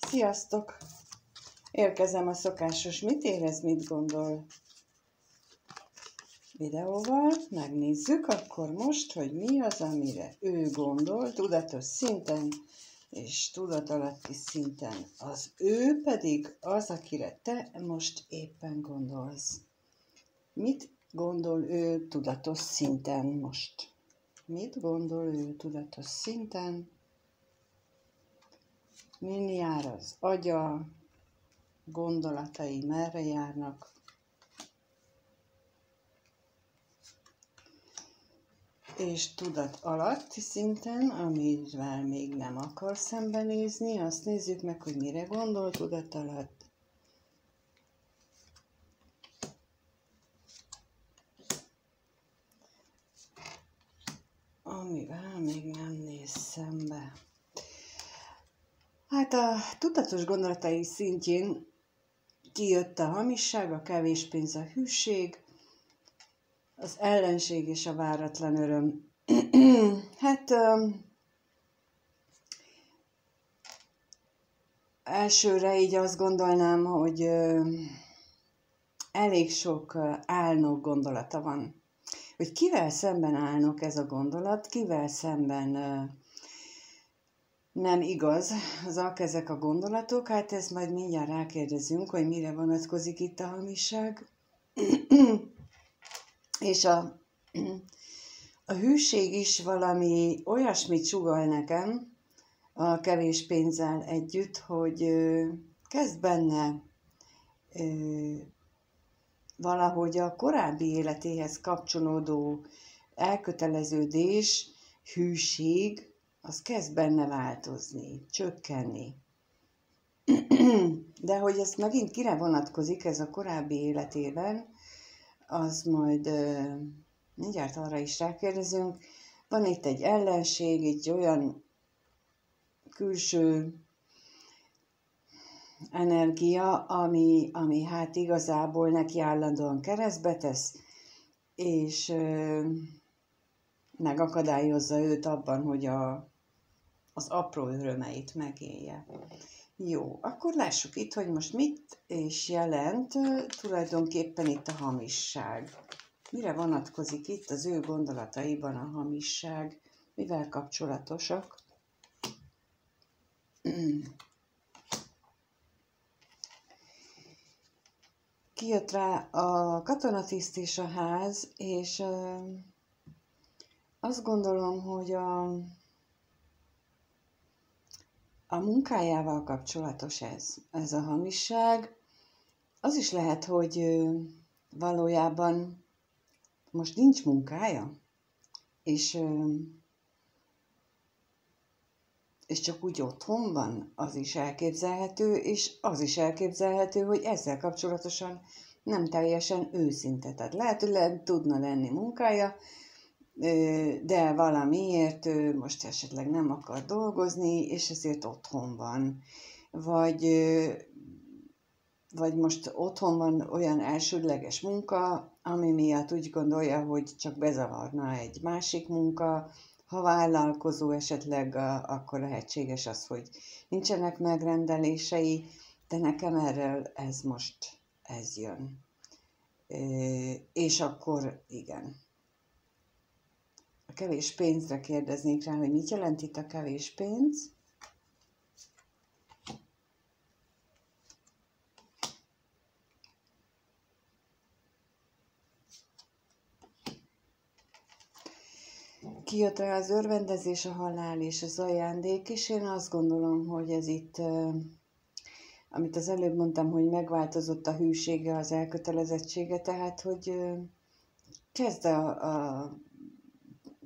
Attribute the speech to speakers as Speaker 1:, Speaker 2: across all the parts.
Speaker 1: Sziasztok! Érkezem a szokásos mit érez, mit gondol videóval. Megnézzük akkor most, hogy mi az, amire ő gondol, tudatos szinten és tudatalatti szinten. Az ő pedig az, akire te most éppen gondolsz. Mit gondol ő tudatos szinten most? Mit gondol ő tudatos szinten? Min jár az agya? Gondolatai merre járnak? És tudat alatti szinten, amivel még nem akar szembenézni, azt nézzük meg, hogy mire gondol tudat alatt. Amivel még nem néz szembe. Hát a tudatos gondolatai szintjén kijött a hamisság, a kevés pénz, a hűség, az ellenség és a váratlan öröm. Hát elsőre így azt gondolnám, hogy elég sok álnok gondolata van. Hogy kivel szemben állnok ez a gondolat, kivel szemben nem igaz ezek a gondolatok, hát ezt majd mindjárt rákérdezünk, hogy mire vonatkozik itt a hamisság. És a hűség is valami olyasmit sugall nekem a kevés pénzzel együtt, hogy kezd benne valahogy a korábbi életéhez kapcsolódó elköteleződés, hűség, az kezd benne változni, csökkenni. De hogy ez megint kire vonatkozik, ez a korábbi életében, az majd mindjárt arra is rákérdezünk. Van itt egy ellenség, egy olyan külső energia, ami hát igazából neki állandóan keresztbe tesz, és megakadályozza őt abban, hogy az apró örömeit megélje. Jó, akkor lássuk itt, hogy most mit is jelent tulajdonképpen itt a hamisság. Mire vonatkozik itt az ő gondolataiban a hamisság? Mivel kapcsolatosak? Kijött rá a katonatiszt és a ház, és azt gondolom, hogy a munkájával kapcsolatos ez a hamisság. Az is lehet, hogy valójában most nincs munkája, és csak úgy otthon van, az is elképzelhető, és az is elképzelhető, hogy ezzel kapcsolatosan nem teljesen őszinte. Tehát lehet, hogy tudna lenni munkája, de valamiért ő most esetleg nem akar dolgozni, és ezért otthon van. Vagy most otthon van olyan elsődleges munka, ami miatt úgy gondolja, hogy csak bezavarna egy másik munka. Ha vállalkozó esetleg, akkor lehetséges az, hogy nincsenek megrendelései, de nekem erről ez jön. És akkor igen. A kevés pénzre kérdeznék rá, hogy mit jelent itt a kevés pénz. Kijött rá az örvendezés, a halál és az ajándék, és én azt gondolom, hogy ez itt, amit az előbb mondtam, hogy megváltozott a hűsége, az elkötelezettsége, tehát, hogy kezd a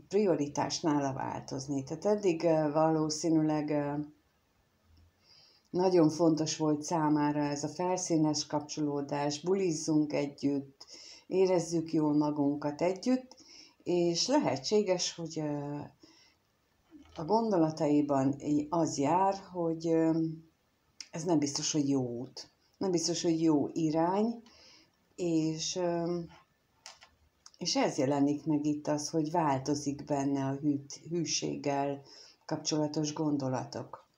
Speaker 1: prioritás nála változni. Tehát eddig valószínűleg nagyon fontos volt számára ez a felszínes kapcsolódás, bulizzunk együtt, érezzük jól magunkat együtt, és lehetséges, hogy a gondolataiban az jár, hogy ez nem biztos, hogy jó út, nem biztos, hogy jó irány, és ez jelenik meg itt az, hogy változik benne a hűséggel kapcsolatos gondolatok.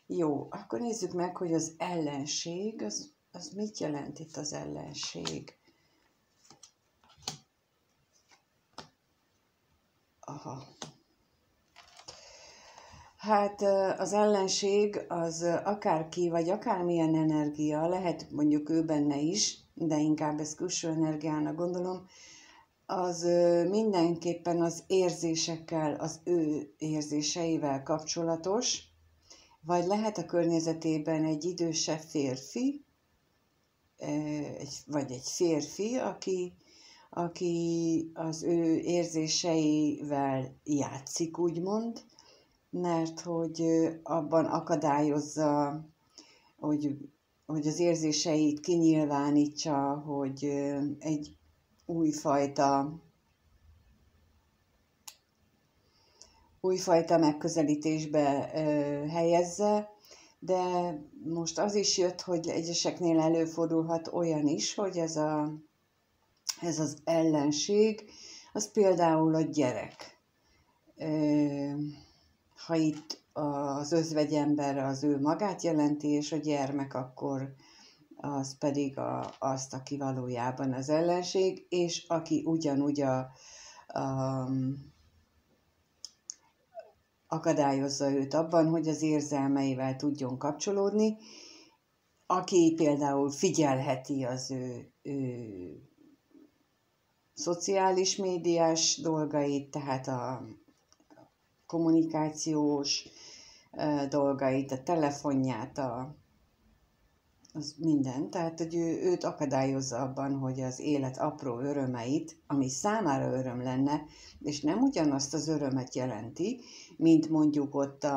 Speaker 1: Jó, akkor nézzük meg, hogy az ellenség, az mit jelent itt az ellenség? Aha. Hát az ellenség az akárki, vagy akármilyen energia, lehet mondjuk ő benne is, de inkább ezt külső energiának gondolom, az mindenképpen az érzésekkel, az ő érzéseivel kapcsolatos, vagy lehet a környezetében egy idősebb férfi, vagy egy férfi, aki az ő érzéseivel játszik, úgymond, mert hogy abban akadályozza, hogy az érzéseit kinyilvánítsa, hogy egy újfajta megközelítésbe helyezze, de most az is jött, hogy egyeseknél előfordulhat olyan is, hogy ez az ellenség, az például a gyerek. Ha itt az özvegyember az ő magát jelenti, és a gyermek, akkor az pedig azt, aki valójában az ellenség, és aki ugyanúgy akadályozza őt abban, hogy az érzelmeivel tudjon kapcsolódni, aki például figyelheti az ő szociális médiás dolgait, tehát a kommunikációs dolgait, a telefonját, az minden. Tehát, hogy őt akadályozza abban, hogy az élet apró örömeit, ami számára öröm lenne, és nem ugyanazt az örömet jelenti, mint mondjuk ott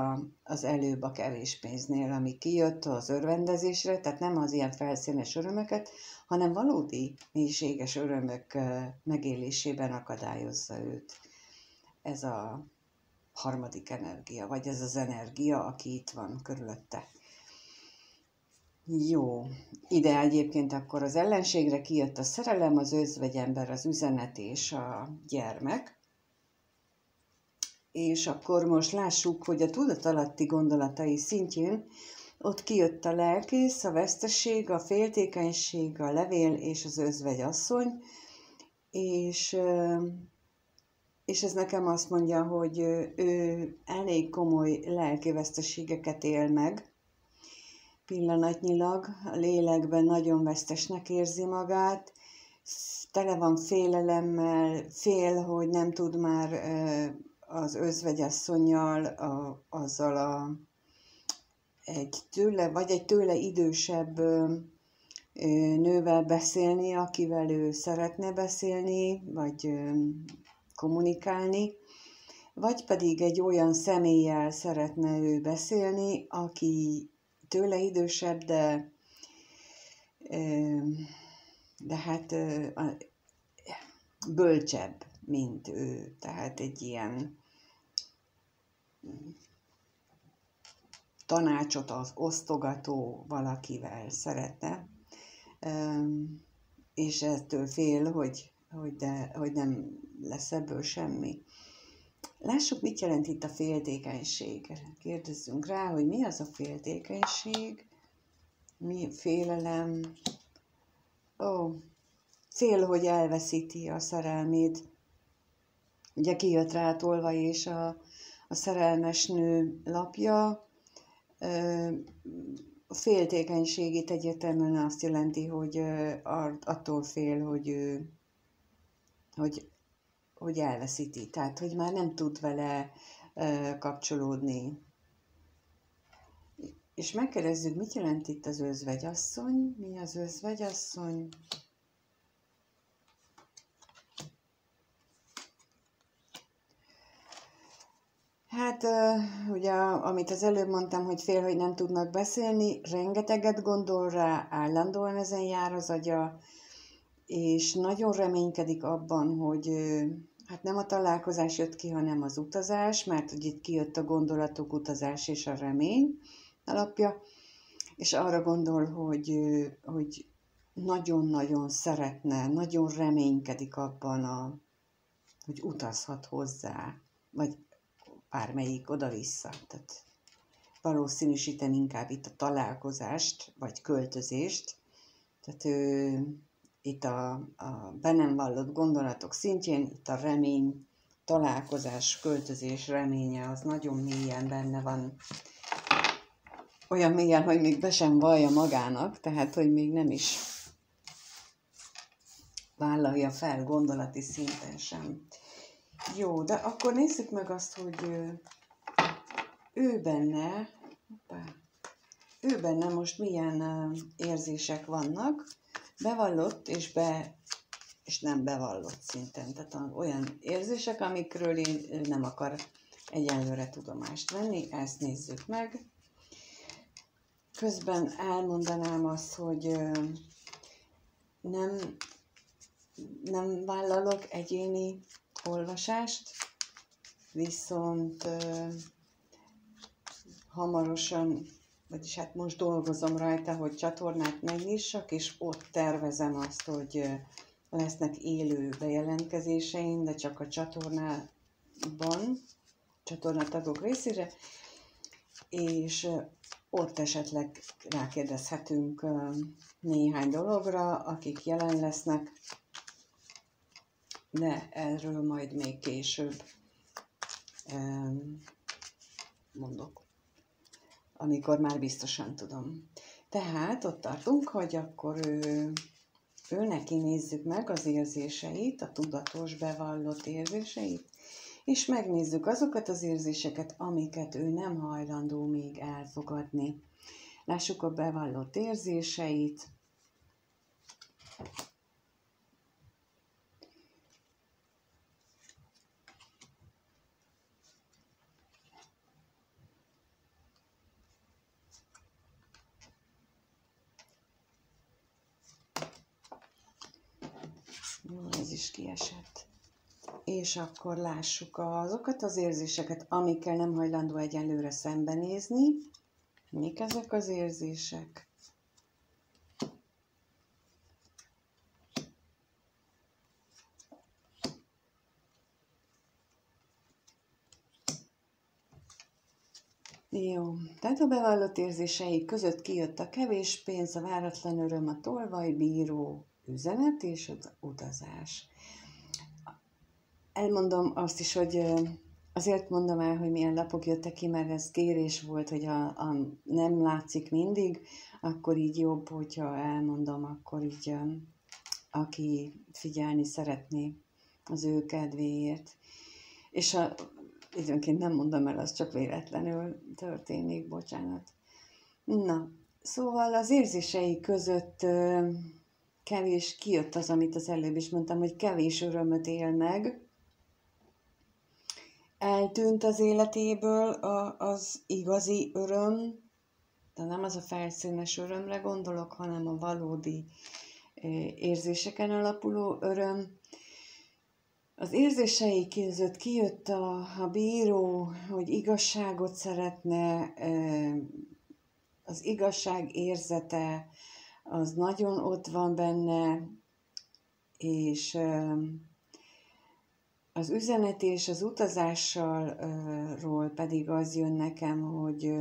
Speaker 1: az előbb a kevés pénznél, ami kijött az örvendezésre, tehát nem az ilyen felszínes örömöket, hanem valódi mélységes örömök megélésében akadályozza őt. Ez a harmadik energia, vagy ez az energia, aki itt van körülötte. Jó, ide egyébként akkor az ellenségre kijött a szerelem, az özvegyember, az üzenet és a gyermek. És akkor most lássuk, hogy a tudatalatti gondolatai szintjén ott kijött a lelkész, a vesztesség, a féltékenység, a levél és az özvegyasszony, és ez nekem azt mondja, hogy ő elég komoly lelki veszteségeket él meg, pillanatnyilag, a lélekben nagyon vesztesnek érzi magát, tele van félelemmel, fél, hogy nem tud már az özvegyasszonnyal, azzal egy tőle idősebb nővel beszélni, akivel ő szeretne beszélni, vagy kommunikálni, vagy pedig egy olyan személlyel szeretne ő beszélni, aki tőle idősebb, de hát bölcsebb, mint ő. Tehát egy ilyen tanácsot osztogató valakivel szeretne, és ettől fél, hogy nem lesz ebből semmi. Lássuk, mit jelent itt a féltékenység. Kérdezzünk rá, hogy mi az a féltékenység, mi félelem. Fél, hogy elveszíti a szerelmét. Ugye kijött rá tolvaj és a szerelmes nő lapja. A féltékenység itt egyértelműen azt jelenti, hogy attól fél, hogy elveszíti, tehát hogy már nem tud vele kapcsolódni. És megkérdezzük, mit jelent itt az özvegyasszony? Mi az özvegyasszony? Hát, ugye, amit az előbb mondtam, hogy fél, hogy nem tudnak beszélni, rengeteget gondol rá, állandóan ezen jár az agya, és nagyon reménykedik abban, hogy hát nem a találkozás jött ki, hanem az utazás, mert hogy itt kijött a gondolatok, utazás és a remény alapja, és arra gondol, hogy nagyon-nagyon szeretne, nagyon reménykedik abban, hogy utazhat hozzá, vagy bármelyik oda-vissza. Tehát valószínűsíteni inkább itt a találkozást, vagy költözést. Tehát itt a be nem vallott gondolatok szintjén, itt a remény, találkozás, költözés reménye az nagyon mélyen benne van. Olyan mélyen, hogy még be sem vallja magának, tehát hogy még nem is vállalja fel gondolati szinten sem. Jó, de akkor nézzük meg azt, hogy ő benne most milyen érzések vannak, bevallott és nem bevallott szinten. Tehát olyan érzések, amikről ő nem akar egyenlőre tudomást venni, ezt nézzük meg. Közben elmondanám azt, hogy nem vállalok egyéni olvasást, viszont hamarosan, vagyis hát most dolgozom rajta, hogy csatornát megnyissak, és ott tervezem azt, hogy lesznek élő bejelentkezéseim, de csak a csatornatagok részére, és ott esetleg rákérdezhetünk néhány dologra, akik jelen lesznek, de erről majd még később mondok, amikor már biztosan tudom. Tehát ott tartunk, hogy akkor ő neki nézzük meg az érzéseit, a tudatos, bevallott érzéseit, és megnézzük azokat az érzéseket, amiket ő nem hajlandó még elfogadni. Lássuk a bevallott érzéseit. Jó, ez is kiesett. És akkor lássuk azokat az érzéseket, amikkel nem hajlandó egyelőre szembenézni. Mik ezek az érzések? Jó, tehát a bevallott érzései között kijött a kevés pénz, a váratlan öröm, a tolvajbíró üzenet és az utazás. Elmondom azt is, hogy azért mondom el, hogy milyen lapok jöttek ki, mert ez kérés volt, hogy nem látszik mindig, akkor így jobb, hogyha elmondom, akkor így aki figyelni szeretné az ő kedvéért. És időnként nem mondom el, az csak véletlenül történik, bocsánat. Na, szóval az érzései között kevés, kijött az, amit az előbb is mondtam, hogy kevés örömöt él meg. Eltűnt az életéből az igazi öröm, de nem az a felszínes örömre gondolok, hanem a valódi érzéseken alapuló öröm. Az érzései között kijött a bíró, hogy igazságot szeretne, az igazság érzete, az nagyon ott van benne, és az üzenet és az utazásról pedig az jön nekem, hogy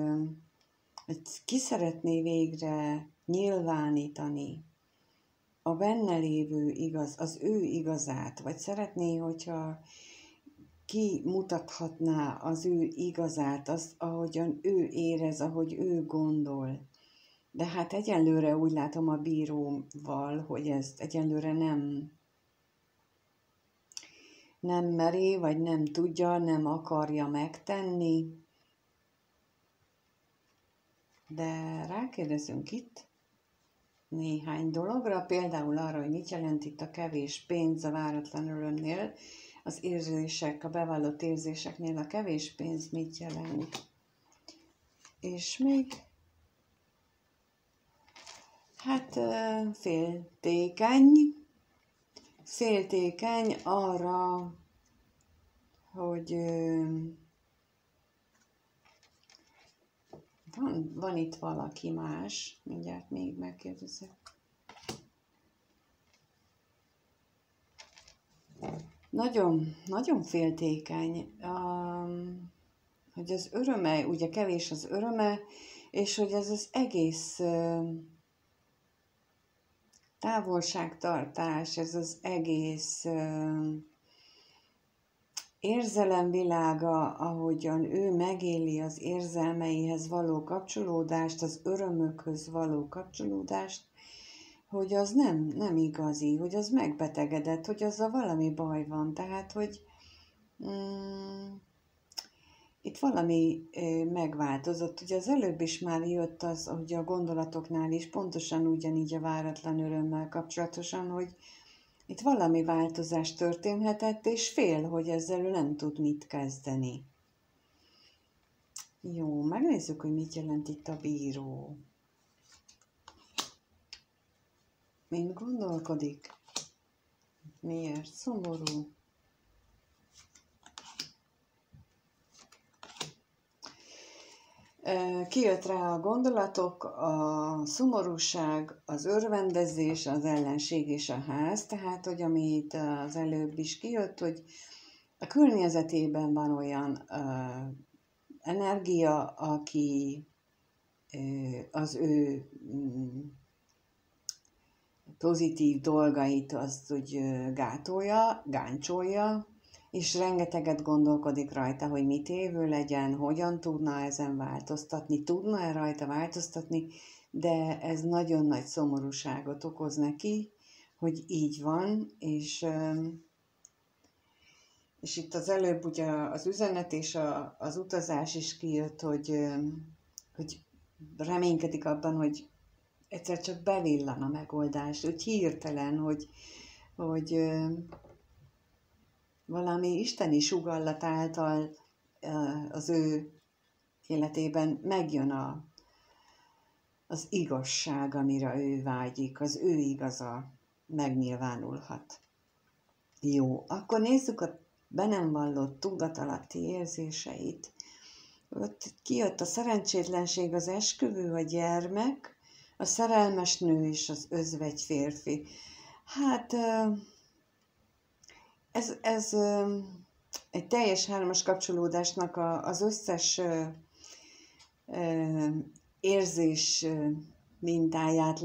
Speaker 1: ki szeretné végre nyilvánítani a benne lévő az ő igazát, vagy szeretné, hogyha ki mutathatná az ő igazát, azt, ahogyan ő érez, ahogy ő gondol. De hát egyenlőre úgy látom a bíróval, hogy ezt egyenlőre nem meri, vagy nem tudja, nem akarja megtenni. De rákérdezünk itt néhány dologra, például arra, hogy mit jelent itt a kevés pénz a váratlan örömnél, az érzések, a bevallott érzéseknél a kevés pénz mit jelent. És még hát féltékeny arra, hogy van itt valaki más, mindjárt még megkérdezek. Nagyon féltékeny, hogy az öröme, ugye kevés az öröme, és hogy ez az egész távolságtartás, ez az egész érzelemvilága, ahogyan ő megéli az érzelmeihez való kapcsolódást, az örömökhöz való kapcsolódást, hogy az nem igazi, hogy az megbetegedett, hogy azzal valami baj van. Tehát, hogy itt valami megváltozott. Ugye az előbb is már jött az, hogy a gondolatoknál is pontosan ugyanígy a váratlan örömmel kapcsolatosan, hogy itt valami változás történhetett, és fél, hogy ezzel ő nem tud mit kezdeni. Jó, megnézzük, hogy mit jelent itt a bíró. Mint gondolkodik? Miért? Szomorú. Kijött rá a gondolatok, a szomorúság, az örvendezés, az ellenség és a ház, tehát, hogy amit az előbb is kijött, hogy a környezetében van olyan energia, aki az ő pozitív dolgait azt úgy gátolja, gáncsolja, és rengeteget gondolkodik rajta, hogy mit évő legyen, hogyan tudna ezen változtatni, tudna-e rajta változtatni, de ez nagyon nagy szomorúságot okoz neki, hogy így van, és itt az előbb ugye az üzenet és az utazás is kijött, hogy reménykedik abban, hogy egyszer csak bevillan a megoldás, úgy hirtelen, hogy valami isteni sugallat által az ő életében megjön az igazság, amire ő vágyik, az ő igaza megnyilvánulhat. Jó, akkor nézzük a be nem vallott tudatalatti érzéseit. Ott kijött a szerencsétlenség, az esküvő, a gyermek, a szerelmes nő és az özvegy férfi. Hát ez egy teljes hármas kapcsolódásnak az összes érzés mintáját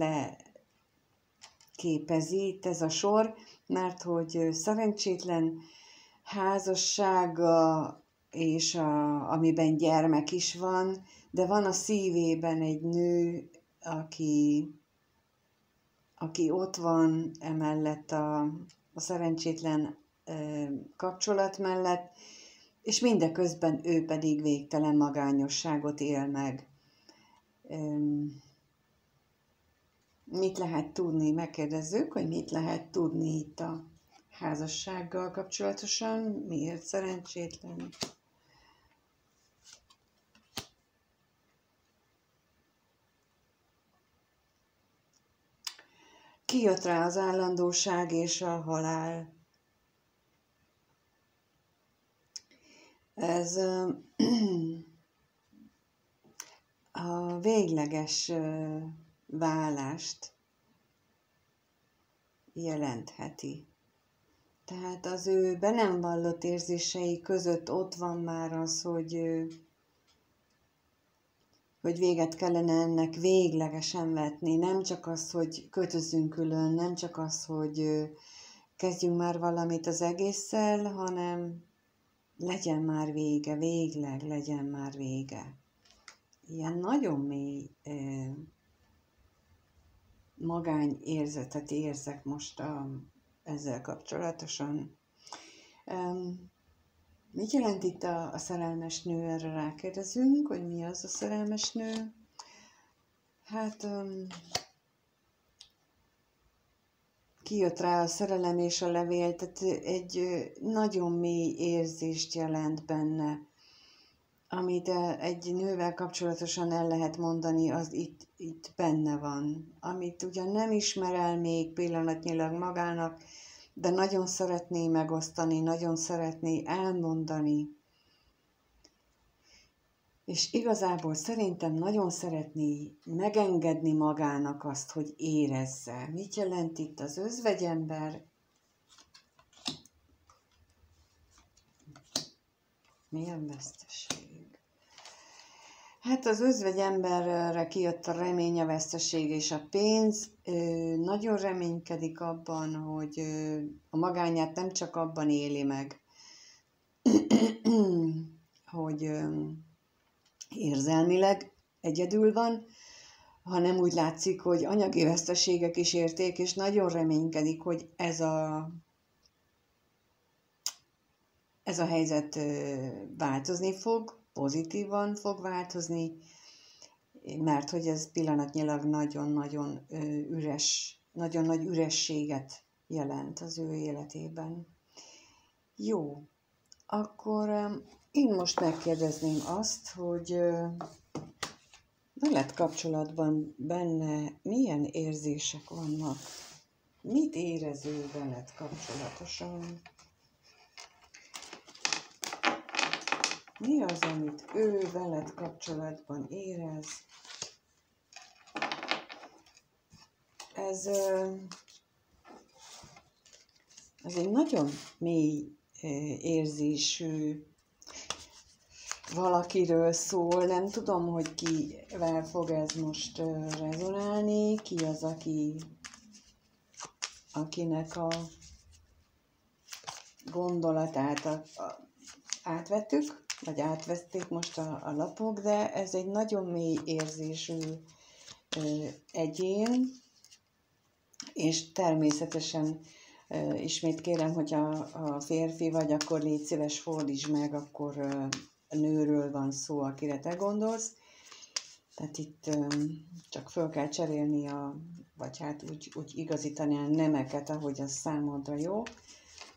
Speaker 1: leképezi itt ez a sor, mert hogy szerencsétlen házassága, és amiben gyermek is van, de van a szívében egy nő, aki ott van emellett a szerencsétlen kapcsolat mellett, és mindeközben ő pedig végtelen magányosságot él meg. Mit lehet tudni? Megkérdezzük, hogy mit lehet tudni itt a házassággal kapcsolatosan, miért szerencsétlen. Kijött rá az állandóság és a halál. Ez a végleges válást jelentheti. Tehát az ő be nem vallott érzései között ott van már az, hogy véget kellene ennek véglegesen vetni. Nem csak az, hogy költözzünk külön, nem csak az, hogy kezdjünk már valamit az egésszel, hanem legyen már vége, végleg legyen már vége. Ilyen nagyon mély magányérzetet érzek most ezzel kapcsolatosan. Mit jelent itt a szerelmes nő? Erre rákérdezünk, hogy mi az a szerelmes nő. Hát kijött rá a szerelem és a levél, tehát egy nagyon mély érzést jelent benne, amit egy nővel kapcsolatosan el lehet mondani, az itt benne van. Amit ugyan nem ismer el még pillanatnyilag magának, de nagyon szeretné megosztani, nagyon szeretné elmondani. És igazából szerintem nagyon szeretné megengedni magának azt, hogy érezze. Mit jelent itt az özvegyember? Milyen veszteség? Hát az özvegy emberre kijött a remény, a veszteség és a pénz. Nagyon reménykedik abban, hogy a magányát nem csak abban éli meg, hogy érzelmileg egyedül van, hanem úgy látszik, hogy anyagi veszteségek is érték, és nagyon reménykedik, hogy ez a helyzet változni fog, pozitívan fog változni, mert hogy ez pillanatnyilag nagyon-nagyon üres, nagyon nagy ürességet jelent az ő életében. Jó, akkor én most megkérdezném azt, hogy veled kapcsolatban benne milyen érzések vannak? Mit érez ő veled kapcsolatosan? Mi az, amit ő veled kapcsolatban érez? Ez egy nagyon mély érzésű valakiről szól. Nem tudom, hogy kivel fog ez most rezonálni, ki az, akinek a gondolatát átvettük, vagy átvették most a lapok, de ez egy nagyon mély érzésű egyén, és természetesen ismét kérem, hogy a férfi vagy, akkor légy szíves, fordítsd meg, akkor a nőről van szó, akire te gondolsz. Tehát itt csak föl kell cserélni, vagy hát úgy igazítani a nemeket, ahogy az számodra jó.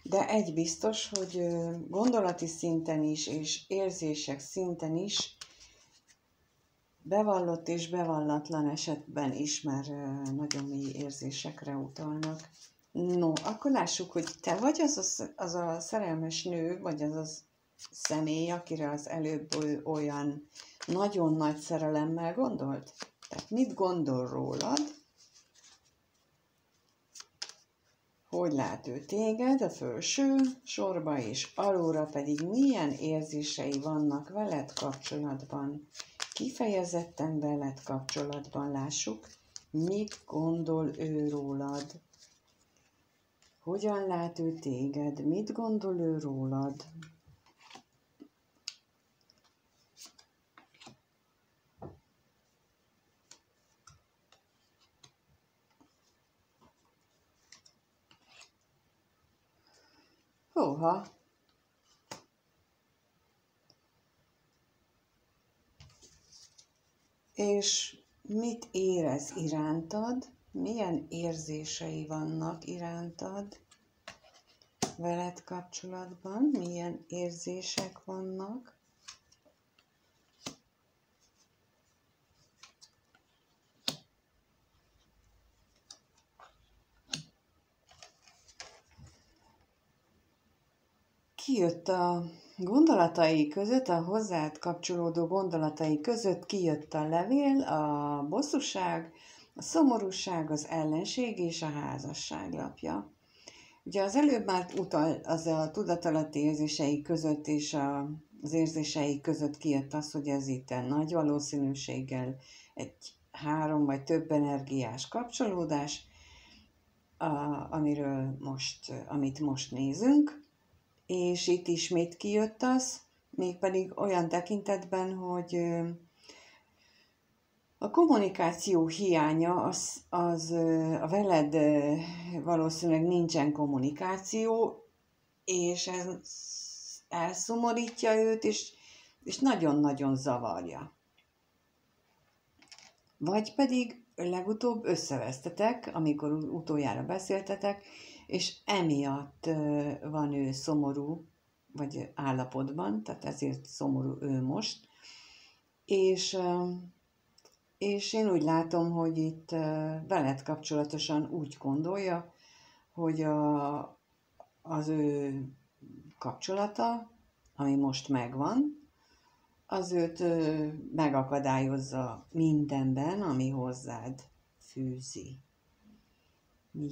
Speaker 1: De egy biztos, hogy gondolati szinten is, és érzések szinten is, bevallott és bevallatlan esetben is már nagyon mély érzésekre utalnak. No, akkor lássuk, hogy te vagy az a szerelmes nő, vagy az a személy, akire az előbb olyan nagyon nagy szerelemmel gondolt? Tehát mit gondol rólad? Hogy lát ő téged a felső sorba, és alulra pedig milyen érzései vannak veled kapcsolatban? Kifejezetten veled kapcsolatban lássuk, mit gondol ő rólad? Hogyan lát ő téged? Mit gondol ő rólad? Hóha! És mit érez irántad? Milyen érzései vannak irántad veled kapcsolatban? Milyen érzések vannak? Kijött a gondolatai között, a hozzád kapcsolódó gondolatai között kijött a levél, a bosszúság, a szomorúság, az ellenség és a házasság lapja. Ugye az előbb már utal az a tudatalatti érzései között és az érzései között kijött az, hogy ez itt nagy valószínűséggel egy 3 vagy több energiás kapcsolódás, amit most nézünk. És itt ismét kijött az, mégpedig olyan tekintetben, hogy a kommunikáció hiánya, az a veled valószínűleg nincsen kommunikáció, és ez elszomorítja őt, és nagyon-nagyon zavarja. Vagy pedig legutóbb összevesztetek, amikor utoljára beszéltetek, és emiatt van ő szomorú, vagy állapotban, tehát ezért szomorú ő most. És én úgy látom, hogy itt veled kapcsolatosan úgy gondolja, hogy az ő kapcsolata, ami most megvan, az őt megakadályozza mindenben, ami hozzád fűzi.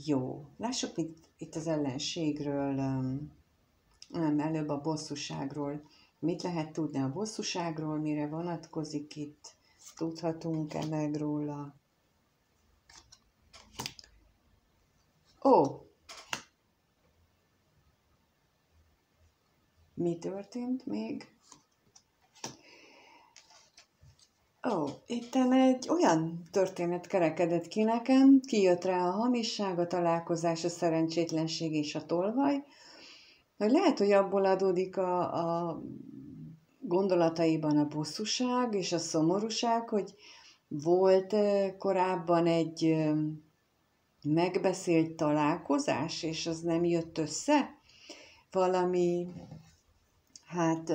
Speaker 1: Jó, lássuk itt az ellenségről, nem, előbb a bosszúságról, Mit lehet tudni a bosszúságról, mire vonatkozik itt? Tudhatunk-e meg róla? Ó! Mi történt még? Ó, itten egy olyan történet kerekedett ki nekem, kijött rá a hamisság, a találkozás, a szerencsétlenség és a tolvaj, hogy lehet, hogy abból adódik a gondolataiban a bosszúság és a szomorúság, hogy volt korábban egy megbeszélt találkozás, és az nem jött össze. Valami, hát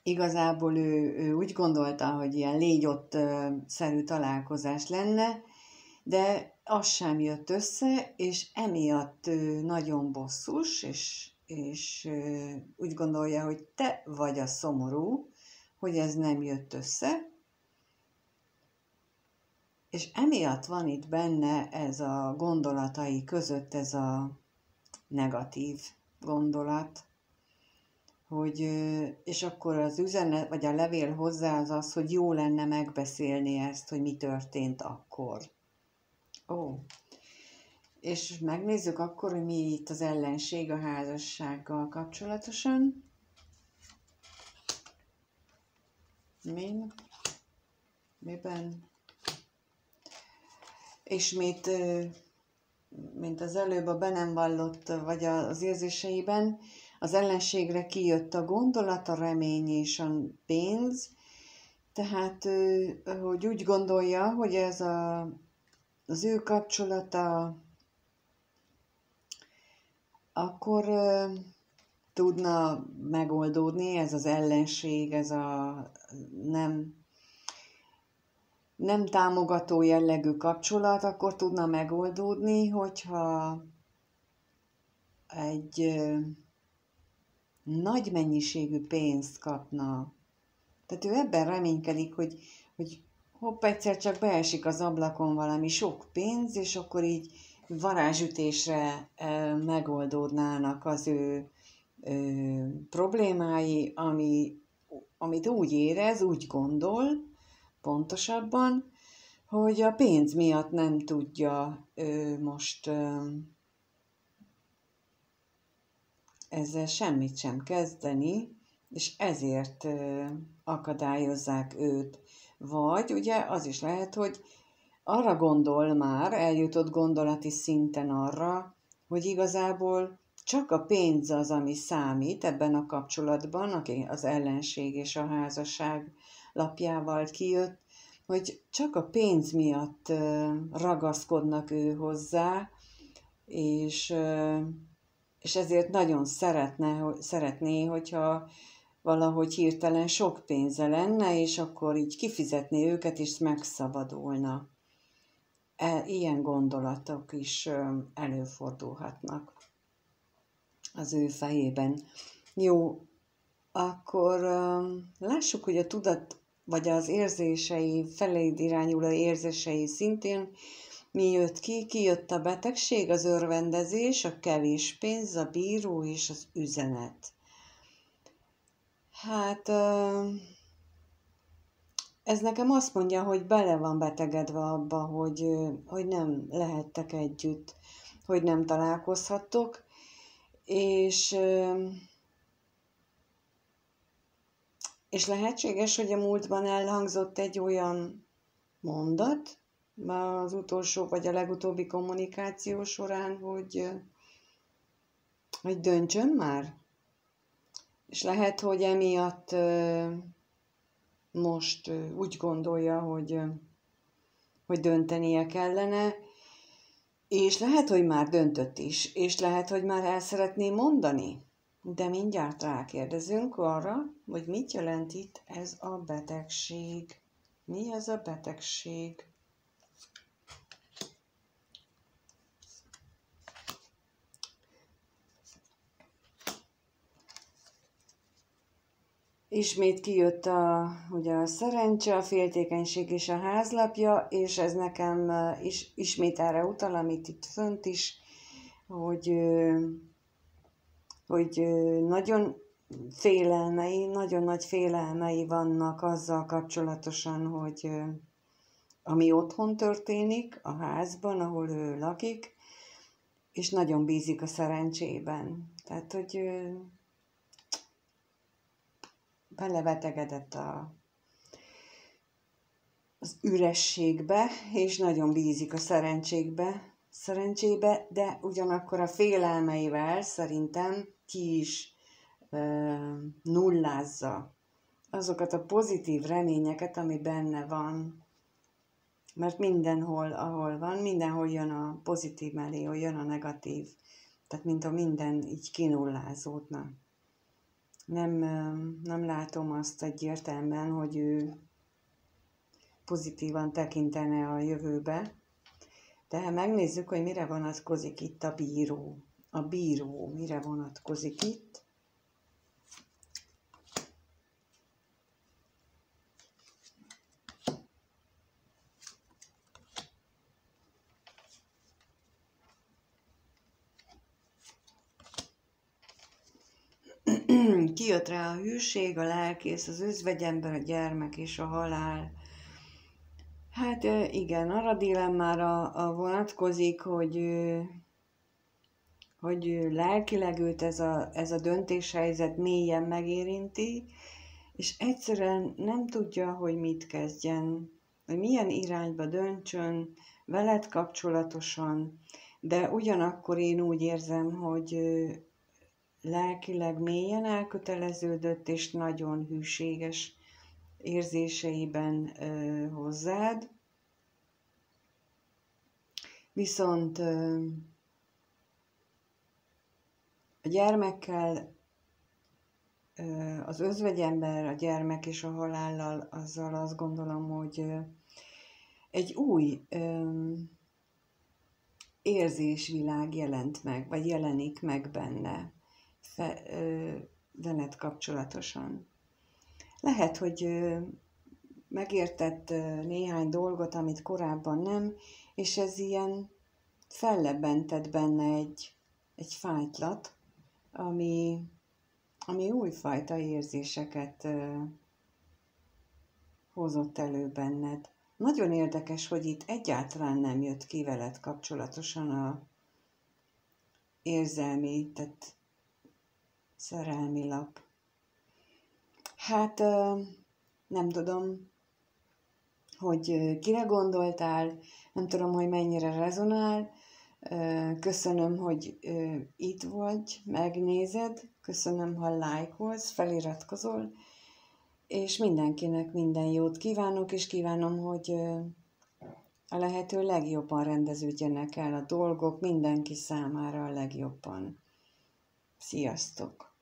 Speaker 1: igazából ő úgy gondolta, hogy ilyen légy-ott-szerű találkozás lenne, de az sem jött össze, és emiatt nagyon bosszus, és úgy gondolja, hogy te vagy a szomorú, hogy ez nem jött össze, és emiatt van itt benne ez a gondolatai között ez a negatív gondolat, hogy, és akkor az üzenet, vagy a levél hozzá az az, hogy jó lenne megbeszélni ezt, hogy mi történt akkor. Ó, és megnézzük akkor, hogy mi itt az ellenség a házassággal kapcsolatosan. Miben? Ismét, mint az előbb a be nem vallott, vagy az érzéseiben, az ellenségre kijött a gondolat, a remény és a pénz, tehát, hogy úgy gondolja, hogy ez az ő kapcsolata akkor tudna megoldódni, ez az ellenség, ez a nem támogató jellegű kapcsolat, akkor tudna megoldódni, hogyha egy nagy mennyiségű pénzt kapna. Tehát ő ebben reménykedik, hogy hopp, egyszer csak beesik az ablakon valami sok pénz, és akkor így varázsütésre megoldódnának az ő problémái, amit úgy érez, úgy gondol, pontosabban, hogy a pénz miatt nem tudja most ezzel semmit sem kezdeni, és ezért akadályozzák őt. Vagy ugye az is lehet, hogy arra gondol már, eljutott gondolati szinten arra, hogy igazából csak a pénz az, ami számít ebben a kapcsolatban, aki az ellenség és a házasság lapjával kijött, hogy csak a pénz miatt ragaszkodnak ő hozzá, és ezért nagyon szeretné, hogyha valahogy hirtelen sok pénze lenne, és akkor így kifizetné őket, és megszabadulna. Ilyen gondolatok is előfordulhatnak az ő fejében. Jó, akkor lássuk, hogy a tudat, vagy az érzései, feléd irányuló érzései szintén mi jött ki? Kijött a betegség, az örvendezés, a kevés pénz, a bíró és az üzenet. Hát ez nekem azt mondja, hogy bele van betegedve abba, hogy nem lehettek együtt, hogy nem találkozhattok, és lehetséges, hogy a múltban elhangzott egy olyan mondat, az utolsó vagy a legutóbbi kommunikáció során, hogy döntsön már. És lehet, hogy emiatt most úgy gondolja, hogy döntenie kellene, és lehet, hogy már döntött is, és lehet, hogy már el szeretné mondani. De mindjárt rákérdezünk arra, hogy mit jelent itt ez a betegség. Mi ez a betegség? Ismét kijött ugye a szerencse, a féltékenység és a házlapja, és ez nekem ismét erre utal, amit itt fönt is, hogy nagyon félelmei, nagyon nagy félelmei vannak azzal kapcsolatosan, hogy ami otthon történik, a házban, ahol ő lakik, és nagyon bízik a szerencsében. Tehát, hogy belevetegedett az ürességbe, és nagyon bízik a szerencsébe, de ugyanakkor a félelmeivel szerintem ki is nullázza azokat a pozitív reményeket, ami benne van. Mert mindenhol, ahol van, mindenhol jön a pozitív mellé, hogy jön a negatív. Tehát, mint a minden így kinullázódna. Nem látom azt egyértelműen, hogy ő pozitívan tekintene a jövőbe. De ha megnézzük, hogy mire vonatkozik itt a bíró. A bíró mire vonatkozik itt? Kijött rá a hűség, a lelkész, az özvegyember, a gyermek és a halál. Hát igen, arra dilemmára vonatkozik, hogy lelkileg őt ez a döntéshelyzet mélyen megérinti, és egyszerűen nem tudja, hogy mit kezdjen, hogy milyen irányba döntsön veled kapcsolatosan, de ugyanakkor én úgy érzem, hogy lelkileg mélyen elköteleződött, és nagyon hűséges érzéseiben hozzád. Viszont a gyermekkel, az özvegyember, a gyermek és a halállal, azzal azt gondolom, hogy egy új érzésvilág jelent meg, vagy jelenik meg benne veled kapcsolatosan. Lehet, hogy megértett néhány dolgot, amit korábban nem, és ez ilyen fellebbentett benne egy fájtlat, ami újfajta érzéseket hozott elő benned. Nagyon érdekes, hogy itt egyáltalán nem jött ki veled kapcsolatosan a érzelmi, tehát szerelmi lap. Hát nem tudom, hogy kire gondoltál, nem tudom, hogy mennyire rezonál. Köszönöm, hogy itt vagy, megnézed, köszönöm, ha lájkolsz, feliratkozol, és mindenkinek minden jót kívánok, és kívánom, hogy a lehető legjobban rendeződjenek el a dolgok, mindenki számára a legjobban. Sziasztok!